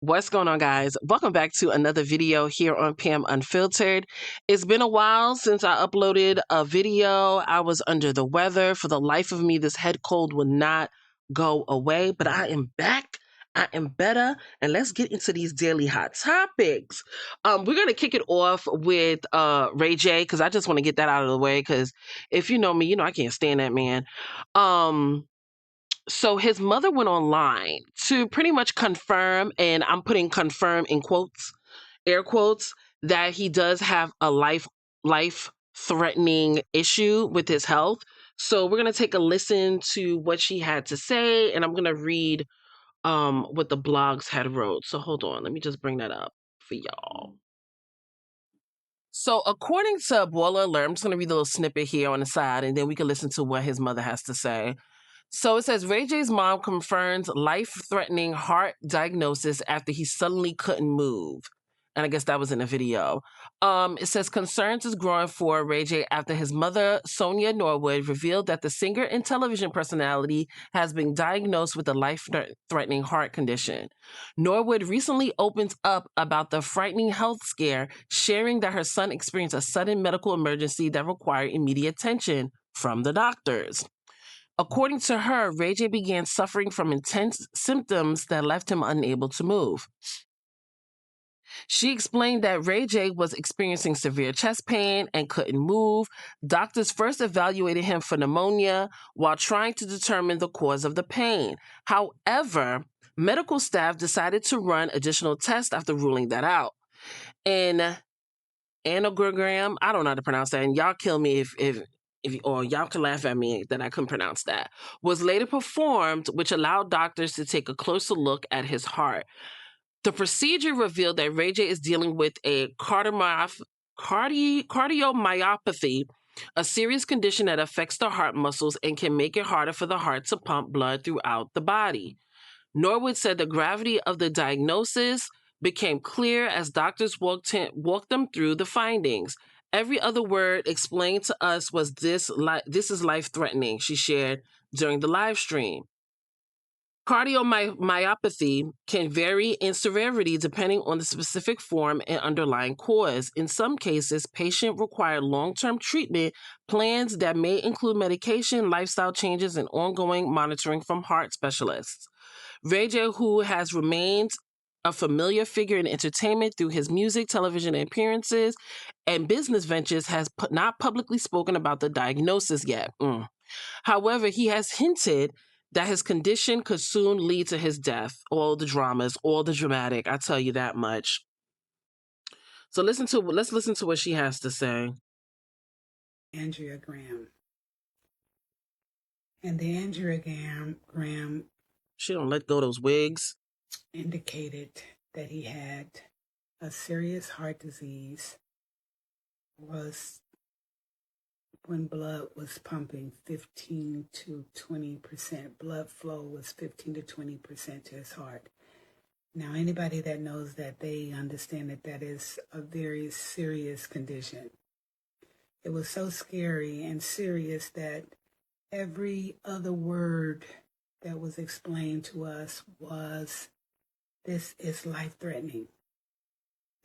What's going on, guys? Welcome back to another video here on Pam Unfiltered. It's been a while since I uploaded a video. I was under the weather. For the life of me, this head cold will not go away, but I am back. I am better, and let's get into these daily hot topics. We're gonna kick it off with RayJ because I just want to get that out of the way. Because if you know me, you know I can't stand that man. So his mother went online to pretty much confirm, and I'm putting confirm in quotes, air quotes, that he does have a life threatening issue with his health. So we're gonna take a listen to what she had to say, and I'm gonna read what the blogs had wrote. So hold on, let me just bring that up for y'all. So according to Boiler Alert, I'm just gonna read a little snippet here on the side, and then we can listen to what his mother has to say. So it says RayJ's mom confirms life-threatening heart diagnosis after he suddenly couldn't move. And I guess that was in a video. It says concerns is growing for RayJ after his mother, Sonia Norwood, revealed that the singer and television personality has been diagnosed with a life-threatening heart condition. Norwood recently opened up about the frightening health scare, sharing that her son experienced a sudden medical emergency that required immediate attention from the doctors. According to her, RayJ began suffering from intense symptoms that left him unable to move. She explained that RayJ was experiencing severe chest pain and couldn't move. Doctors first evaluated him for pneumonia while trying to determine the cause of the pain. However, medical staff decided to run additional tests after ruling that out. An anagram, I don't know how to pronounce that, and y'all kill me if or y'all can laugh at me that I couldn't pronounce that, was later performed, which allowed doctors to take a closer look at his heart. The procedure revealed that RayJ is dealing with a cardiomyopathy, a serious condition that affects the heart muscles and can make it harder for the heart to pump blood throughout the body. Norwood said the gravity of the diagnosis became clear as doctors walked them through the findings. Every other word explained to us was this is life-threatening, she shared during the live stream. Cardiomyopathy can vary in severity depending on the specific form and underlying cause. In some cases, patients require long-term treatment plans that may include medication, lifestyle changes, and ongoing monitoring from heart specialists. RayJ, who has remained a familiar figure in entertainment through his music, television appearances, and business ventures, has not publicly spoken about the diagnosis yet. However, he has hinted that his condition could soon lead to his death. All the dramas, all the dramatic, I tell you that much. So let's listen to what she has to say. Angiogram. And the angiogram She don't let go of those wigs. indicated that he had a serious heart disease, was when blood was pumping 15 to 20%, blood flow was 15 to 20% to his heart. Now, anybody that knows that, they understand that that is a very serious condition. It was so scary and serious that every other word that was explained to us was, this is life-threatening.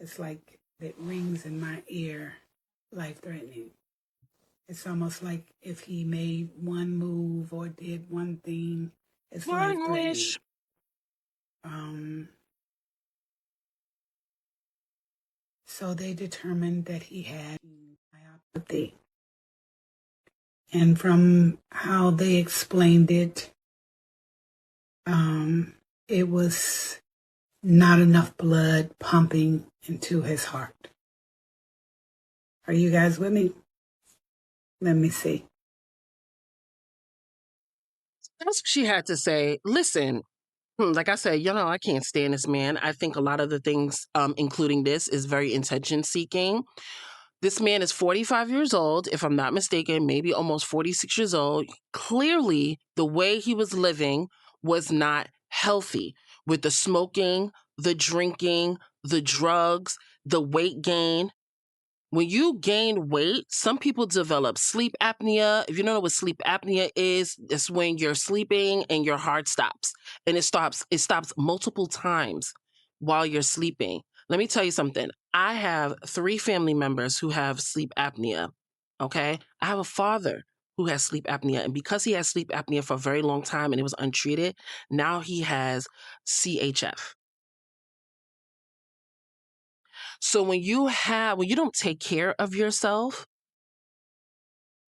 It's like it rings in my ear, life-threatening. It's almost like if he made one move or did one thing, it's life-threatening. So they determined that he had myopathy. And from how they explained it, it was not enough blood pumping into his heart. Are you guys with me? Let me see. That's what she had to say. Listen, like I said, I can't stand this man. I think a lot of the things, including this, is very intention seeking. This man is 45 years old, if I'm not mistaken, maybe almost 46 years old. Clearly, the way he was living was not healthy, with the smoking, the drinking, the drugs, the weight gain. When you gain weight, some people develop sleep apnea. If you don't know what sleep apnea is, it's when you're sleeping and your heart stops. And it stops multiple times. while you're sleeping. Let me tell you something. I have 3 family members who have sleep apnea. Okay. I have a father who has sleep apnea. And because he has sleep apnea for a very long time and it was untreated, now he has CHF. So when you don't take care of yourself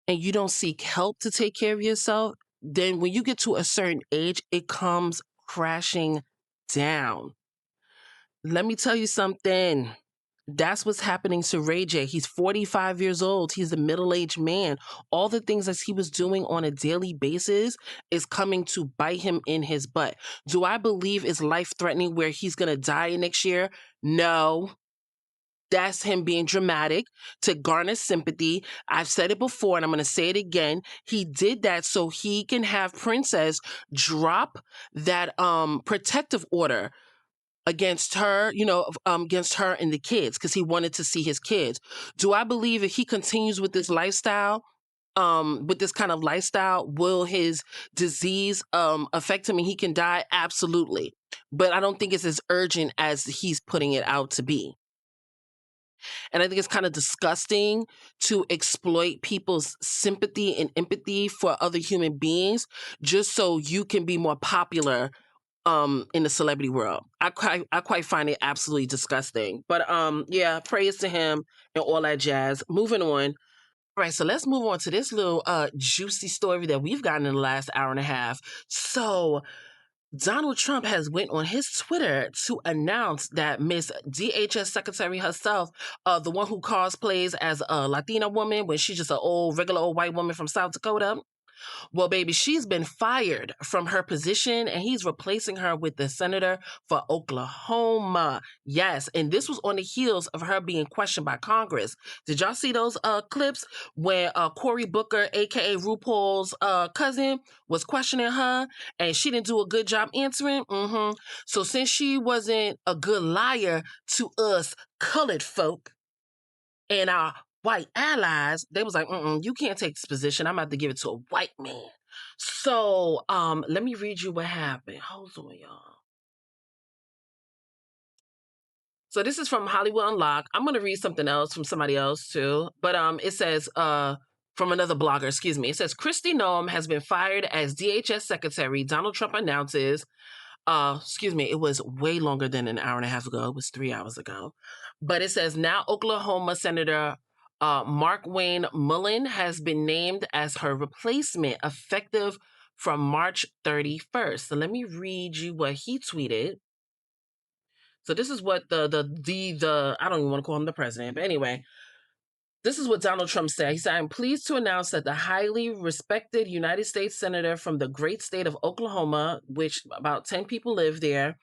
and you don't seek help to take care of yourself, then when you get to a certain age, it comes crashing down. Let me tell you something. That's what's happening to RayJ. He's 45 years old. He's a middle-aged man. All the things that he was doing on a daily basis is coming to bite him in his butt. Do I believe it's life-threatening where he's going to die next year? No. That's him being dramatic to garner sympathy. I've said it before and I'm going to say it again. He did that so he can have Princess drop that protective order against her, against her and the kids, because he wanted to see his kids. Do I believe if he continues with this lifestyle, with this kind of lifestyle, will his disease affect him and he can die? Absolutely. But I don't think it's as urgent as he's putting it out to be. And I think it's kind of disgusting to exploit people's sympathy and empathy for other human beings just so you can be more popular in the celebrity world. I quite find it absolutely disgusting. But yeah, praise to him and all that jazz. Moving on. All right, so let's move on to this little juicy story that we've gotten in the last hour and a half. So Donald Trump has went on his Twitter to announce that Miss DHS Secretary herself, the one who cosplays as a Latina woman when she's just an regular old white woman from South Dakota, well, baby, she's been fired from her position and he's replacing her with the senator for Oklahoma. Yes, and this was on the heels of her being questioned by Congress. Did y'all see those clips where Cory Booker, aka RuPaul's cousin, was questioning her and she didn't do a good job answering? So since she wasn't a good liar to us colored folk and our white allies, they was like, you can't take this position. I'm about to give it to a white man. So let me read you what happened. Hold on, y'all. So this is from Hollywood Unlocked. I'm gonna read something else from somebody else too. But it says from another blogger, excuse me. It says Kristi Noem has been fired as DHS Secretary. Donald Trump announces it was way longer than an hour and a half ago. It was 3 hours ago. But it says now Oklahoma Senator Mark Wayne Mullen has been named as her replacement effective from March 31st. So let me read you what he tweeted. So this is what the I don't even want to call him the president, but anyway, this is what Donald Trump said. He said, I'm pleased to announce that the highly respected United States Senator from the great state of Oklahoma, which about 10 people live there,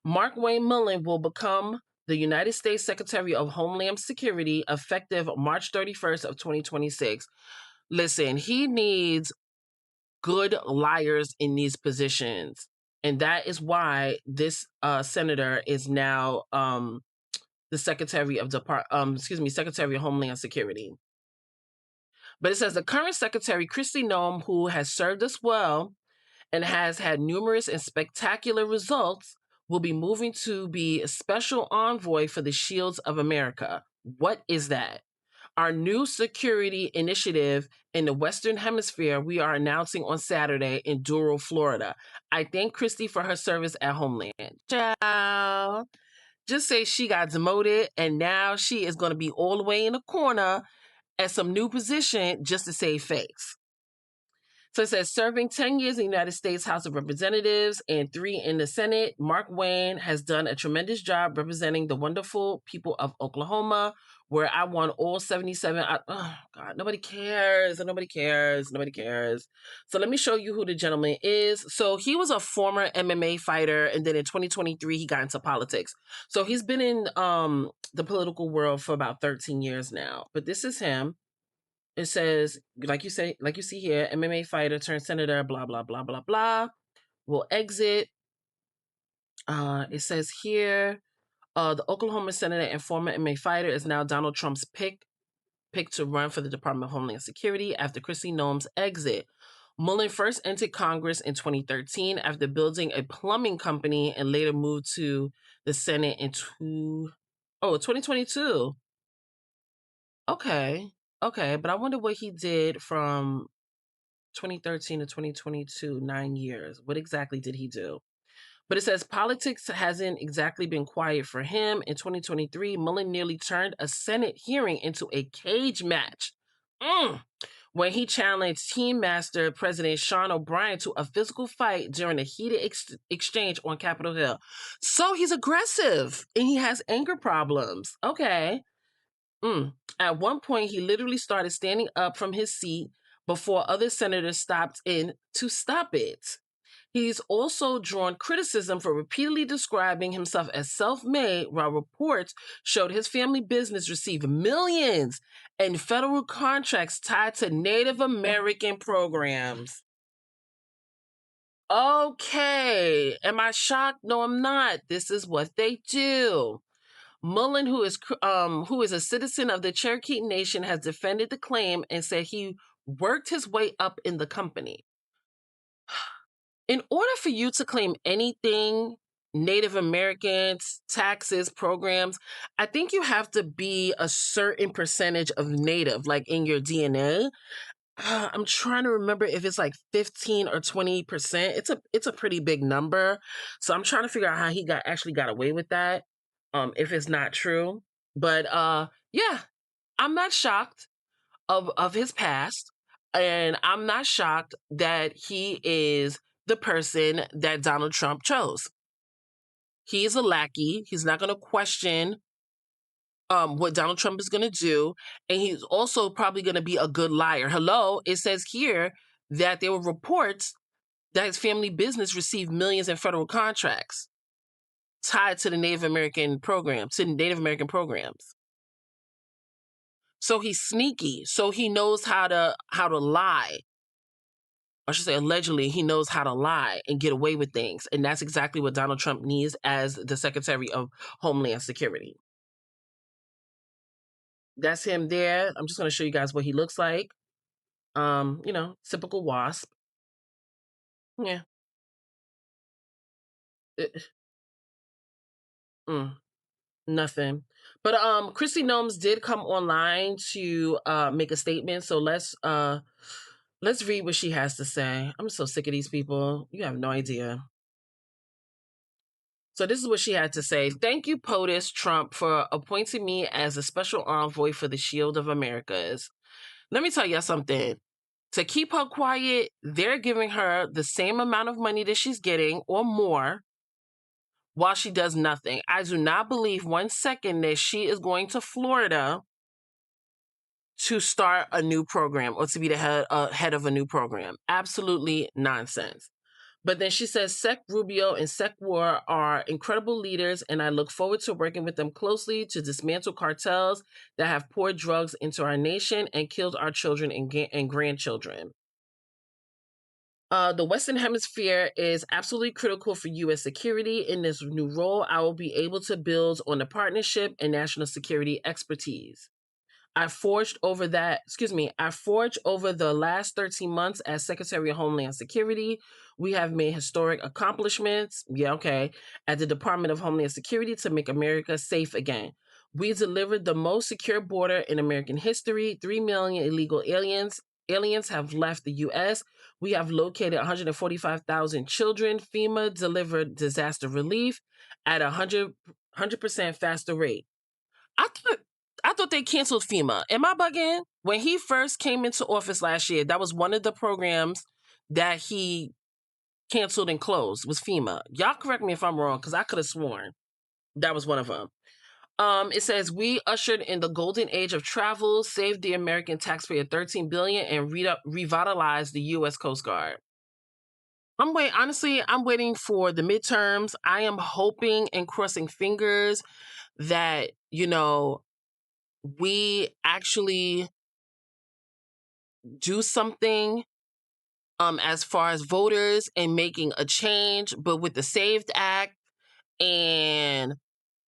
Mark Wayne Mullen, will become the United States Secretary of Homeland Security effective March 31st of 2026. Listen, he needs good liars in these positions. And that is why this senator is now the Secretary of Secretary of Homeland Security. But it says the current Secretary, Kristi Noem, who has served us well and has had numerous and spectacular results, will be moving to be a special envoy for the Shields of America. What is that? Our new security initiative in the Western Hemisphere we are announcing on Saturday in Doral, Florida. I thank Kristi for her service at Homeland. Ciao. Just say she got demoted and now she is going to be all the way in the corner at some new position just to save face. So it says, serving 10 years in the United States House of Representatives and 3 in the Senate, Mark Wayne has done a tremendous job representing the wonderful people of Oklahoma, where I won all 77. Oh, God, nobody cares. Nobody cares. Nobody cares. So let me show you who the gentleman is. So he was a former MMA fighter, and then in 2023, he got into politics. So he's been in the political world for about 13 years now. But this is him. It says, like you see here, MMA fighter turned senator, blah, blah, blah, blah, blah, will exit. It says here, the Oklahoma senator and former MMA fighter is now Donald Trump's pick to run for the Department of Homeland Security after Kristi Noem's exit. Mullen first entered Congress in 2013 after building a plumbing company and later moved to the Senate in 2022. Okay. Okay. But I wonder what he did from 2013 to 2022, 9 years. What exactly did he do? But it says politics hasn't exactly been quiet for him. In 2023, Mullen nearly turned a Senate hearing into a cage match when he challenged Team Master President Sean O'Brien to a physical fight during a heated exchange on Capitol Hill. So he's aggressive and he has anger problems. Okay. At one point, he literally started standing up from his seat before other senators stopped in to stop it. He's also drawn criticism for repeatedly describing himself as self-made, while reports showed his family business received millions in federal contracts tied to Native American programs. Okay, am I shocked? No, I'm not. This is what they do. Mullen, who is a citizen of the Cherokee Nation, has defended the claim and said he worked his way up in the company. In order for you to claim anything, Native Americans, taxes, programs, I think you have to be a certain percentage of Native, like in your DNA. I'm trying to remember if it's like 15 or 20%. It's a pretty big number. So I'm trying to figure out how he actually got away with that. If it's not true. But yeah, I'm not shocked of his past. And I'm not shocked that he is the person that Donald Trump chose. He is a lackey. He's not going to question what Donald Trump is going to do. And he's also probably going to be a good liar. Hello, it says here that there were reports that his family business received millions in federal contracts tied to the Native American programs. So he's sneaky. So he knows how to lie. I should say allegedly he knows how to lie and get away with things. And that's exactly what Donald Trump needs as the Secretary of Homeland Security. That's him there. I'm just going to show you guys what he looks like. Typical WASP. Yeah. Nothing. But Kristi Noem did come online to make a statement. So let's read what she has to say. I'm so sick of these people. You have no idea. So this is what she had to say. Thank you, POTUS Trump, for appointing me as a special envoy for the Shield of Americas. Let me tell you something. To keep her quiet, they're giving her the same amount of money that she's getting or more while she does nothing. I do not believe 1 second that she is going to Florida to start a new program or to be the head of a new program. Absolutely nonsense. But then she says, Sec Rubio and Sec War are incredible leaders, and I look forward to working with them closely to dismantle cartels that have poured drugs into our nation and killed our children and grandchildren. The Western Hemisphere is absolutely critical for U.S. security. In this new role, I will be able to build on the partnership and national security expertise I forged over the last 13 months as Secretary of Homeland Security. We have made historic accomplishments, at the Department of Homeland Security to make America safe again. We delivered the most secure border in American history. 3 million illegal aliens have left the U.S. We have located 145,000 children. FEMA delivered disaster relief at a 100% faster rate. I thought they canceled FEMA. Am I bugging? When he first came into office last year, that was one of the programs that he canceled and closed was FEMA. Y'all correct me if I'm wrong, because I could have sworn that was one of them. It says we ushered in the golden age of travel, saved the American taxpayer $13 billion, and revitalized the U.S. Coast Guard. I'm waiting for the midterms. I am hoping and crossing fingers that, we actually do something as far as voters and making a change, but with the Saved Act and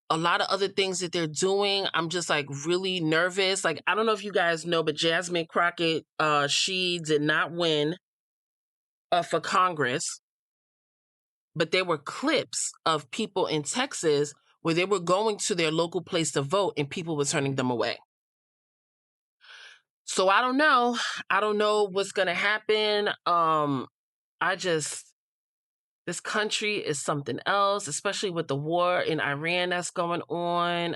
a lot of other things that they're doing, I'm just like really nervous. Like, I don't know if you guys know, but Jasmine Crockett, she did not win for Congress, but there were clips of people in Texas where they were going to their local place to vote and people were turning them away. So I don't know. I don't know what's going to happen. This country is something else, especially with the war in Iran that's going on.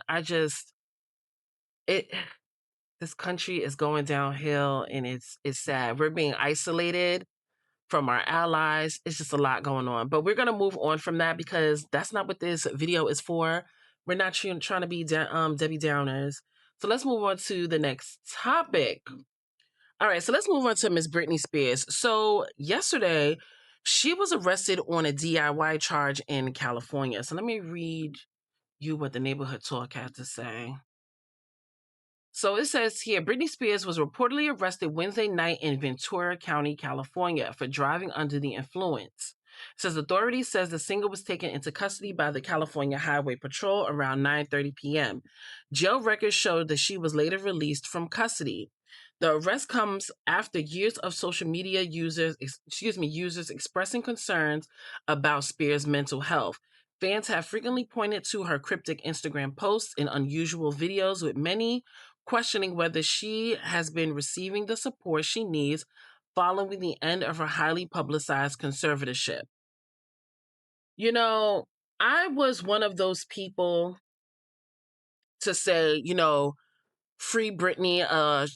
This country is going downhill and it's sad. We're being isolated from our allies. It's just a lot going on. But we're going to move on from that because that's not what this video is for. We're not trying to be Debbie Downers. So let's move on to the next topic. All right, so let's move on to Miss Britney Spears. So yesterday, she was arrested on a DIY charge in California. So let me read you what the neighborhood talk had to say. So it says here, Britney Spears was reportedly arrested Wednesday night in Ventura County, California for driving under the influence. It says authorities says the singer was taken into custody by the California Highway Patrol around 9:30 p.m. Jail records showed that she was later released from custody. The arrest comes after years of social media users expressing concerns about Spears' mental health. Fans have frequently pointed to her cryptic Instagram posts and unusual videos, with many questioning whether she has been receiving the support she needs following the end of her highly publicized conservatorship. You know, I was one of those people to say, free Britney.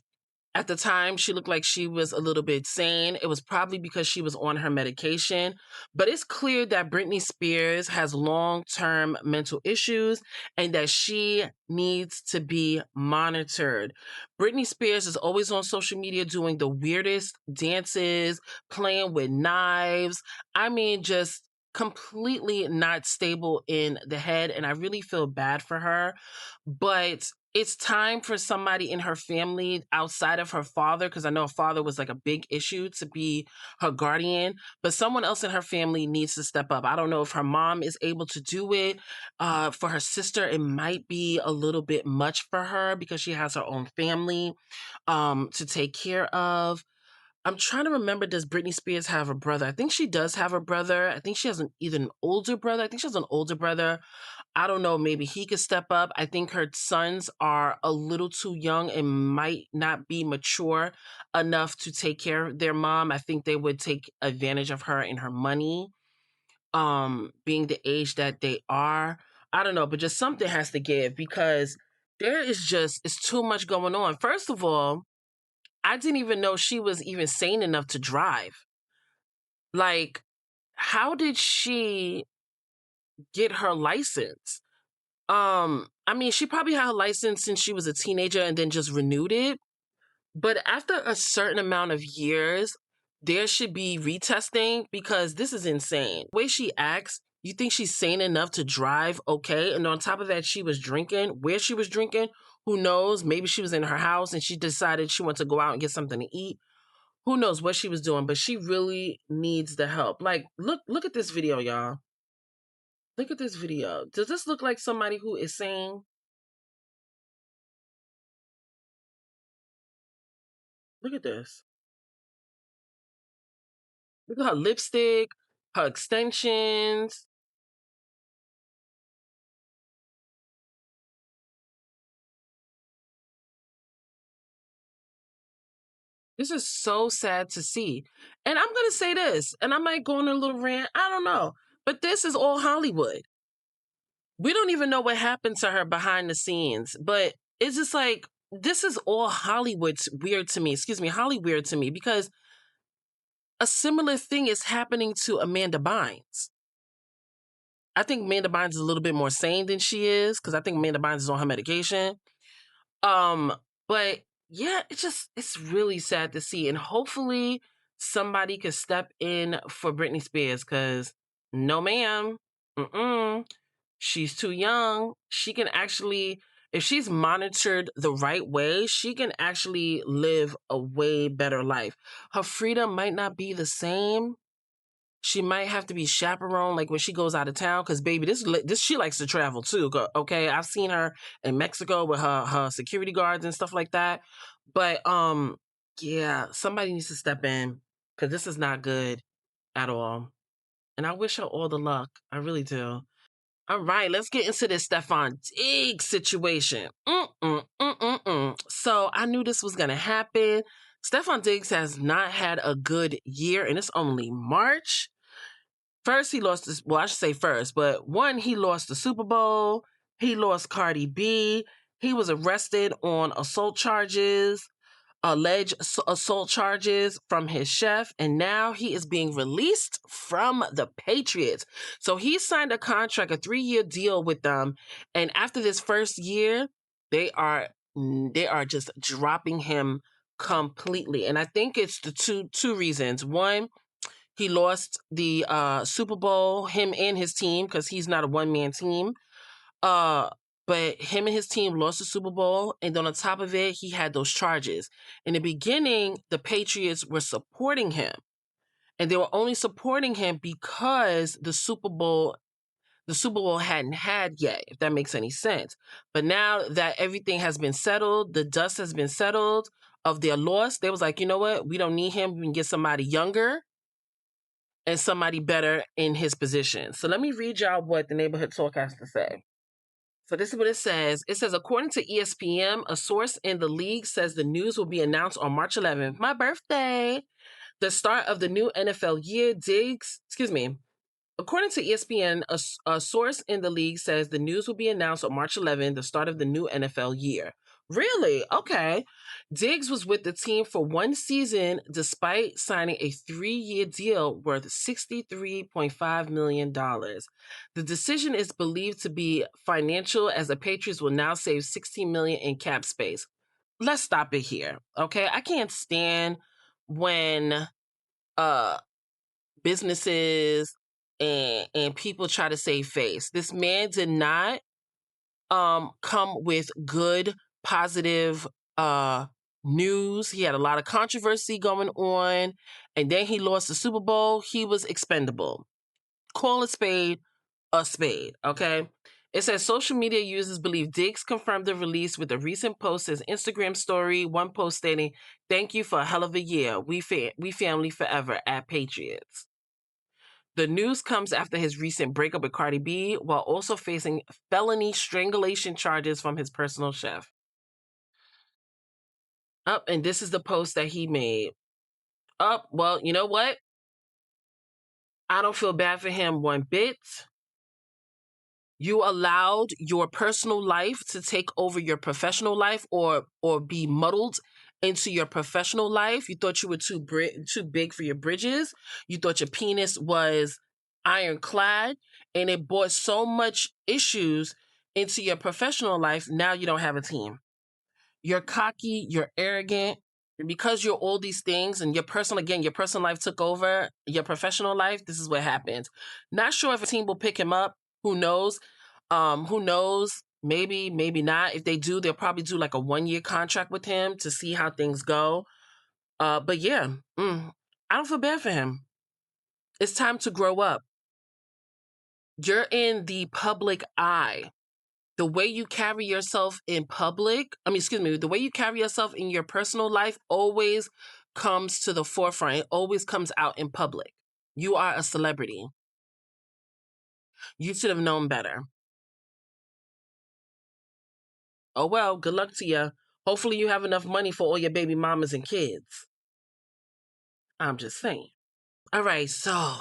At the time, she looked like she was a little bit sane. It was probably because she was on her medication. But it's clear that Britney Spears has long-term mental issues and that she needs to be monitored. Britney Spears is always on social media doing the weirdest dances, playing with knives. I mean, just completely not stable in the head. And I really feel bad for her. But it's time for somebody in her family outside of her father, because I know her father was like a big issue, to be her guardian, but someone else in her family needs to step up. I don't know if her mom is able to do it. For her sister, it might be a little bit much for her because she has her own family to take care of. I'm trying to remember, does Britney Spears have a brother? I think she does have a brother. I think she has either an older brother. I think she has an older brother. I don't know, maybe he could step up. I think her sons are a little too young and might not be mature enough to take care of their mom. I think they would take advantage of her and her money, being the age that they are. I don't know, but just something has to give because it's too much going on. First of all, I didn't even know she was even sane enough to drive. Like, how did she get her license? I mean, she probably had a license since she was a teenager and then just renewed it. But after a certain amount of years, there should be retesting because this is insane. The way she acts, you think she's sane enough to drive okay? And on top of that, she was drinking. Where she was drinking, who knows? Maybe she was in her house and she decided she wanted to go out and get something to eat. Who knows what she was doing, but she really needs the help. Like, look at this video, y'all. Look at this video. Does this look like somebody who is sane? Look at this. Look at her lipstick, her extensions. This is so sad to see. And I'm going to say this, and I might go on a little rant. I don't know. But this is all Hollywood. We don't even know what happened to her behind the scenes. But it's just like, this is all Hollywood's weird to me. Excuse me, Hollyweird to me. Because a similar thing is happening to Amanda Bynes. I think Amanda Bynes is a little bit more sane than she is because I think Amanda Bynes is on her medication. Um, but yeah, it's really sad to see. And hopefully somebody could step in for Britney Spears because no ma'am. She's too young. She can actually, if she's monitored the right way, she can actually live a way better life. Her freedom might not be the same. She might have to be chaperoned, like when she goes out of town, because baby, this she likes to travel too. Okay, I've seen her in Mexico with her security guards and stuff like that. But yeah, somebody needs to step in because this is not good. at all. And I wish her all the luck. I really do. All right, let's get into this Stefon Diggs situation. So I knew this was going to happen. Stefon Diggs has not had a good year, and it's only March. First, he lost this. Well, I should say first, but one, he lost the Super Bowl. He lost Cardi B. He was arrested on assault charges, alleged assault charges from his chef, and now he is being released from the Patriots. So he signed a contract, a 3-year deal with them, and after this first year, they are just dropping him completely. And I think it's the two reasons. One, he lost the Super Bowl, him and his team, because he's not a one-man team. Uh, but him and his team lost the Super Bowl, and then on top of it, he had those charges. In the beginning, the Patriots were supporting him, and they were only supporting him because the Super Bowl hadn't had yet, if that makes any sense. But now that everything has been settled, the dust has been settled of their loss, they was like, you know what? We don't need him. We can get somebody younger and somebody better in his position. So let me read y'all what the Neighborhood Talk has to say. So this is what it says. It says, according to ESPN, a source in the league says the news will be announced on March 11th, my birthday, the start of the new NFL year. According to ESPN, a source in the league says the news will be announced on March 11th, the start of the new NFL year. Really? Okay. Diggs was with the team for one season despite signing a 3-year deal worth $63.5 million. The decision is believed to be financial as the Patriots will now save $16 million in cap space. Let's stop it here, okay? I can't stand when businesses and people try to save face. This man did not come with good, positive news. He had a lot of controversy going on, and then he lost the Super Bowl. He was expendable. Call a spade, okay? It says social media users believe Diggs confirmed the release with a recent post to his Instagram story. One post stating, "Thank you for a hell of a year. We family forever at Patriots." The news comes after his recent breakup with Cardi B, while also facing felony strangulation charges from his personal chef. And this is the post that he made. Well, you know what? I don't feel bad for him one bit. You allowed your personal life to take over your professional life, or be muddled into your professional life. You thought you were too big for your bridges. You thought your penis was ironclad, and it brought so much issues into your professional life. Now you don't have a team. You're cocky, you're arrogant, and because you're all these things, and your personal life took over your professional life. This is what happens. Not sure if a team will pick him up. Who knows? Who knows? Maybe, maybe not. If they do, they'll probably do like a 1-year contract with him to see how things go. But yeah, I don't feel bad for him. It's time to grow up. You're in the public eye. The way you carry yourself in public, the way you carry yourself in your personal life always comes to the forefront. It always comes out in public. You are a celebrity. You should have known better. Oh well, good luck to you. Hopefully you have enough money for all your baby mamas and kids. I'm just saying. All right, so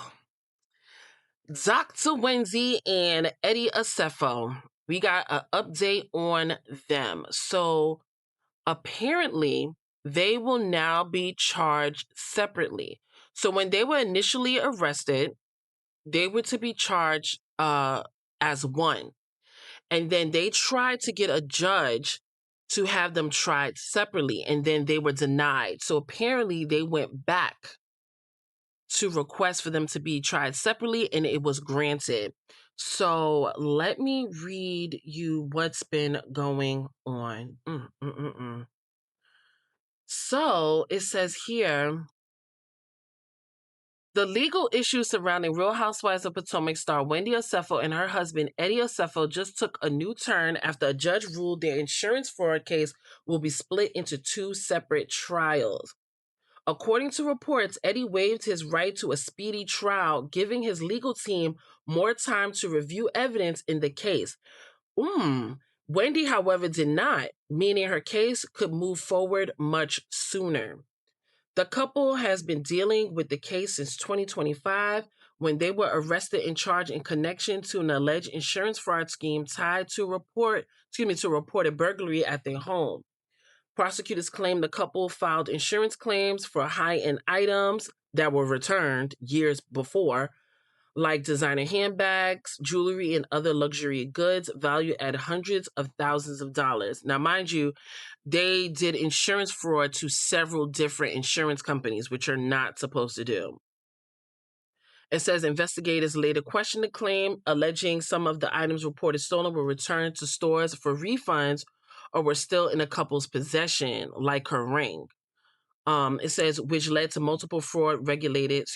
Dr. Wendy and Eddie Osefo, we got an update on them. So apparently, they will now be charged separately. So when they were initially arrested, they were to be charged as one. And then they tried to get a judge to have them tried separately, and then they were denied. So apparently they went back to request for them to be tried separately, and it was granted. So let me read you what's been going on. So it says here, the legal issues surrounding Real Housewives of Potomac star Wendy Osefo and her husband Eddie Osefo just took a new turn after a judge ruled their insurance fraud case will be split into 2 separate trials. According to reports, Eddie waived his right to a speedy trial, giving his legal team more time to review evidence in the case. Wendy, however, did not, meaning her case could move forward much sooner. The couple has been dealing with the case since 2025 when they were arrested and charged in connection to an alleged insurance fraud scheme tied to reported burglary at their home. Prosecutors claim the couple filed insurance claims for high-end items that were returned years before, like designer handbags, jewelry, and other luxury goods valued at hundreds of thousands of dollars. Now, mind you, they did insurance fraud to several different insurance companies, which are not supposed to do. It says investigators later questioned the claim, alleging some of the items reported stolen were returned to stores for refunds or were still in the couple's possession, like her ring. It says, which led to multiple fraud-related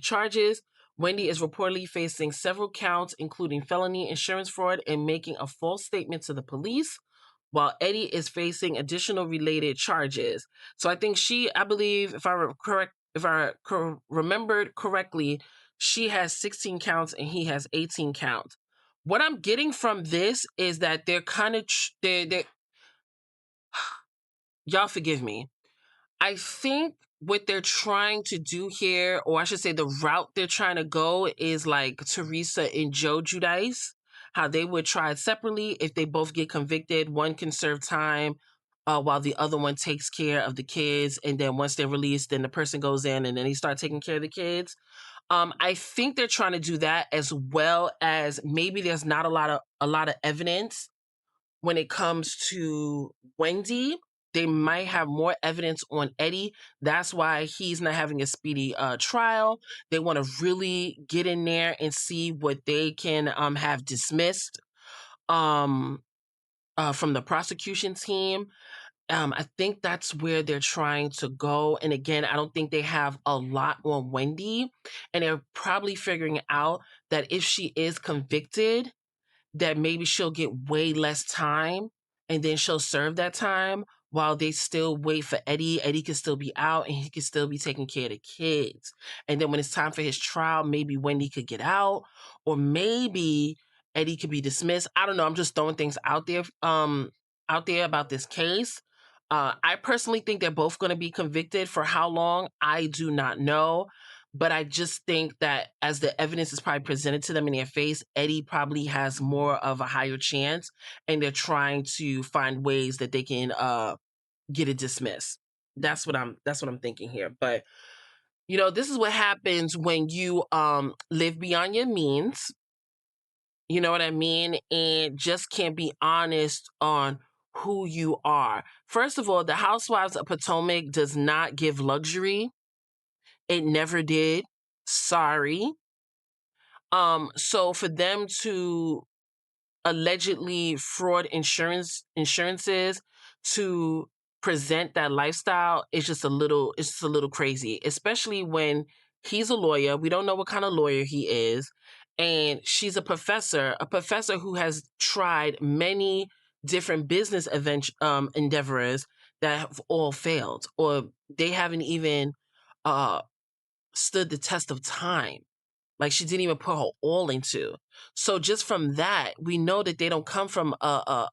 charges. Wendy is reportedly facing several counts, including felony insurance fraud and making a false statement to the police, while Eddie is facing additional related charges. So I think I believe, if I remembered correctly, she has 16 counts and he has 18 counts. What I'm getting from this is that they're kind of, y'all forgive me. I think what they're trying to do here, or I should say the route they're trying to go, is like Teresa and Joe Giudice, how they would try it separately. If they both get convicted, one can serve time while the other one takes care of the kids. And then once they're released, then the person goes in and then he starts taking care of the kids. I think they're trying to do that, as well as maybe there's not a lot of evidence when it comes to Wendy. They might have more evidence on Eddie. That's why he's not having a speedy trial. They want to really get in there and see what they can have dismissed from the prosecution team. I think that's where they're trying to go. And again, I don't think they have a lot on Wendy. And they're probably figuring out that if she is convicted, that maybe she'll get way less time and then she'll serve that time while they still wait for Eddie. Eddie can still be out and he can still be taking care of the kids. And then when it's time for his trial, maybe Wendy could get out, or maybe Eddie could be dismissed. I don't know. I'm just throwing things out there about this case. I personally think they're both going to be convicted. For how long, I do not know. But I just think that as the evidence is probably presented to them in their face, Eddie probably has more of a higher chance, and they're trying to find ways that they can get it dismissed. That's what I'm thinking here. But this is what happens when you live beyond your means. You know what I mean? And just can't be honest on who you are. First of all, the Housewives of Potomac does not give luxury. It never did. Sorry. So for them to allegedly fraud insurances to present that lifestyle is just a little crazy, especially when he's a lawyer. We don't know what kind of lawyer he is. And she's a professor who has tried many different business endeavors that have all failed, or they haven't even stood the test of time. Like, she didn't even put her all into. So just from that, we know that they don't come from a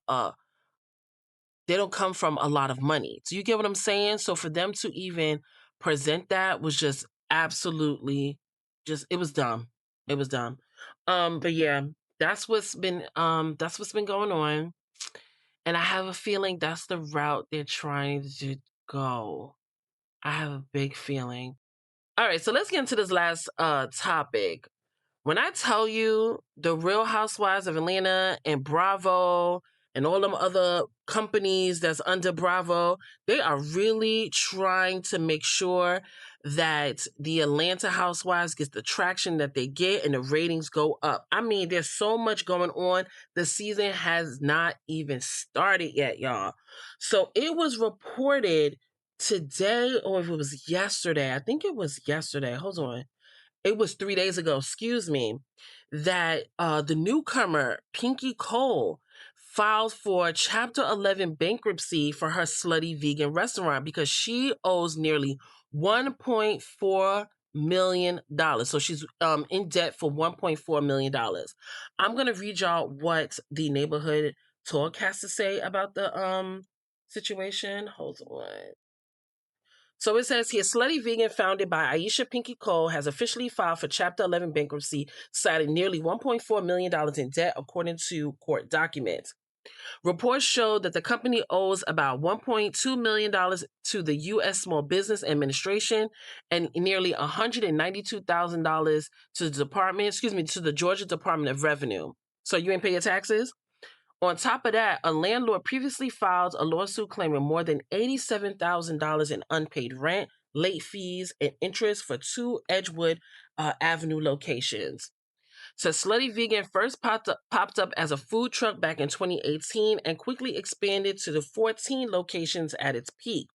lot of money. Do you get what I'm saying? So for them to even present that was just absolutely it was dumb. It was dumb. But yeah, that's what's been going on. And I have a feeling that's the route they're trying to go. I have a big feeling. All right, so let's get into this last topic. When I tell you the Real Housewives of Atlanta and Bravo and all them other companies that's under Bravo, they are really trying to make sure that the Atlanta Housewives gets the traction that they get and the ratings go up. I mean, there's so much going on. The season has not even started yet, y'all. So it was reported today, or if it was yesterday, I think it was yesterday. Hold on. It was 3 days ago, excuse me, that the newcomer, Pinky Cole, filed for Chapter 11 bankruptcy for her slutty vegan restaurant because she owes nearly $1.4 million. So she's in debt for $1.4 million. I'm going to read y'all what the neighborhood talk has to say about the situation. Hold on. So it says here, Slutty Vegan, founded by Aisha Pinky Cole, has officially filed for Chapter 11 bankruptcy, citing nearly $1.4 million in debt, according to court documents. Reports show that the company owes about $1.2 million to the U.S. Small Business Administration and nearly $192,000 to the Georgia Department of Revenue. So you ain't pay your taxes? On top of that, a landlord previously filed a lawsuit claiming more than $87,000 in unpaid rent, late fees, and interest for 2 Edgewood Avenue locations. So Slutty Vegan first popped up as a food truck back in 2018 and quickly expanded to the 14 locations at its peak.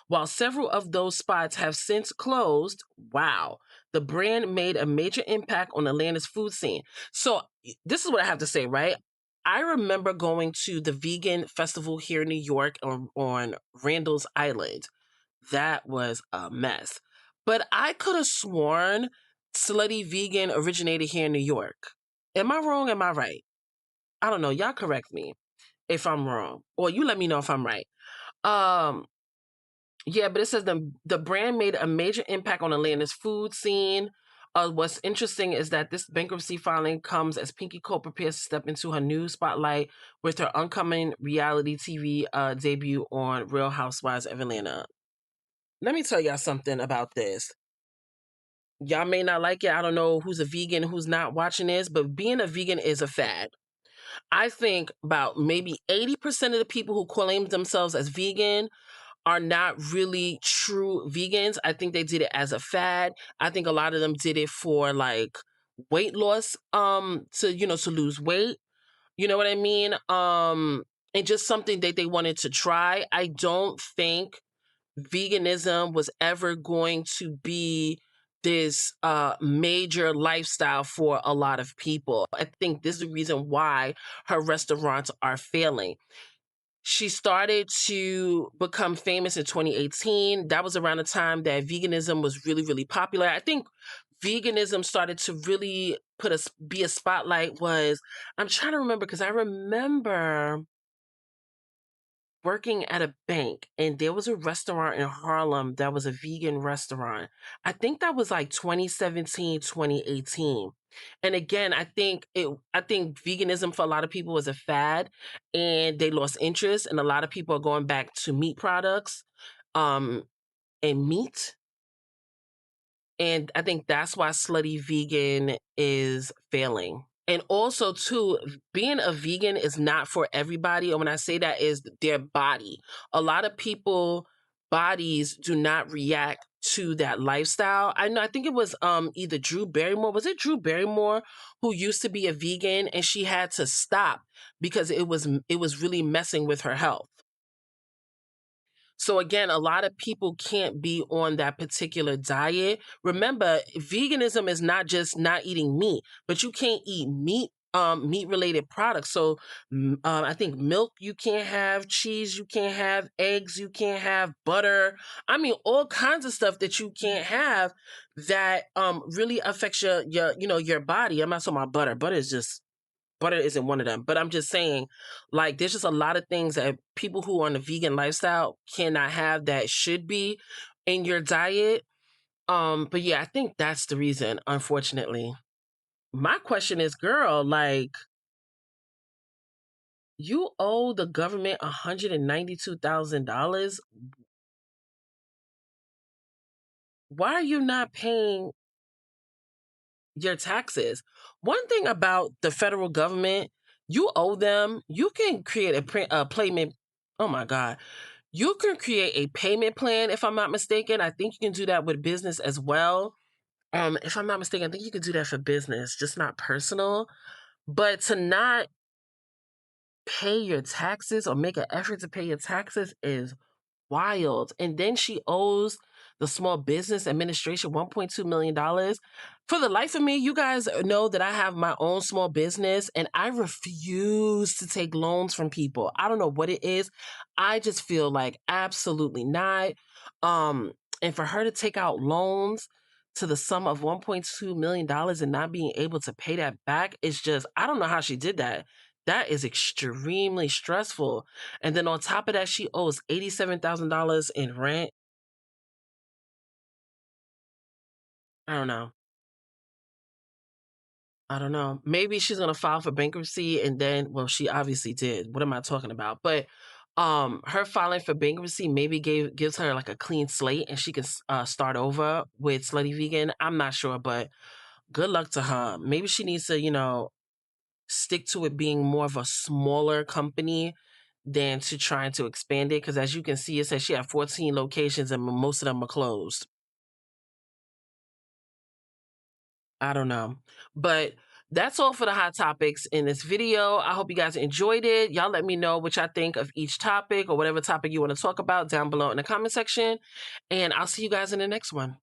While several of those spots have since closed, wow, the brand made a major impact on Atlanta's food scene. So this is what I have to say, right? I remember going to the vegan festival here in New York on Randall's Island. That was a mess. But I could have sworn Slutty Vegan originated here in New York. Am I wrong? Am I right? I don't know. Y'all correct me if I'm wrong. Or you let me know if I'm right. Um, yeah, but it says the brand made a major impact on Atlanta's food scene. What's interesting is that this bankruptcy filing comes as Pinky Cole prepares to step into her new spotlight with her upcoming reality TV debut on Real Housewives of Atlanta. Let me tell y'all something about this. Y'all may not like it. I don't know who's a vegan, who's not watching this, but being a vegan is a fad. I think about maybe 80% of the people who claim themselves as vegan are not really true vegans. I think they did it as a fad. I think a lot of them did it for like weight loss, to lose weight. You know what I mean? And just something that they wanted to try. I don't think veganism was ever going to be this major lifestyle for a lot of people. I think this is the reason why her restaurants are failing. She started to become famous in 2018. That was around the time that veganism was really, really popular. I think veganism started to really be a spotlight was, I'm trying to remember, because I remember working at a bank and there was a restaurant in Harlem that was a vegan restaurant. I think that was like 2017, 2018. And again, I think veganism for a lot of people was a fad and they lost interest and a lot of people are going back to meat products um and meat. And I think that's why Slutty Vegan is failing. And also, too, being a vegan is not for everybody. And when I say that, is their body. A lot of people bodies do not react to that lifestyle. I know, I think it was either Drew Barrymore. Was it Drew Barrymore who used to be a vegan and she had to stop because it was really messing with her health. So again, a lot of people can't be on that particular diet. Remember, veganism is not just not eating meat, but you can't eat meat related products. So I think milk you can't have, cheese you can't have, eggs you can't have, butter. I mean, all kinds of stuff that you can't have that really affects your body. I'm not talking about butter. Butter isn't one of them, but I'm just saying, like, there's just a lot of things that people who are on a vegan lifestyle cannot have that should be in your diet. But yeah, I think that's the reason, unfortunately. My question is, girl, like, you owe the government $192,000. Why are you not paying your taxes? One thing about the federal government, you owe them. You can create a payment. Oh my God. You can create a payment plan, if I'm not mistaken. I think you can do that with business as well. If I'm not mistaken, I think you can do that for business, just not personal. But to not pay your taxes or make an effort to pay your taxes is wild. And then she owes the Small Business Administration, $1.2 million. For the life of me, you guys know that I have my own small business and I refuse to take loans from people. I don't know what it is. I just feel like absolutely not. And for her to take out loans to the sum of $1.2 million and not being able to pay that back, is just, I don't know how she did that. That is extremely stressful. And then on top of that, she owes $87,000 in rent. I don't know. I don't know. Maybe she's gonna file for bankruptcy and then, well, she obviously did. What am I talking about? But her filing for bankruptcy maybe gives her like a clean slate and she can start over with Slutty Vegan. I'm not sure, but good luck to her. Maybe she needs to, stick to it being more of a smaller company than to trying to expand it. Because as you can see, it says she had 14 locations and most of them are closed. I don't know. But that's all for the hot topics in this video. I hope you guys enjoyed it. Y'all let me know what y'all think of each topic or whatever topic you want to talk about down below in the comment section. And I'll see you guys in the next one.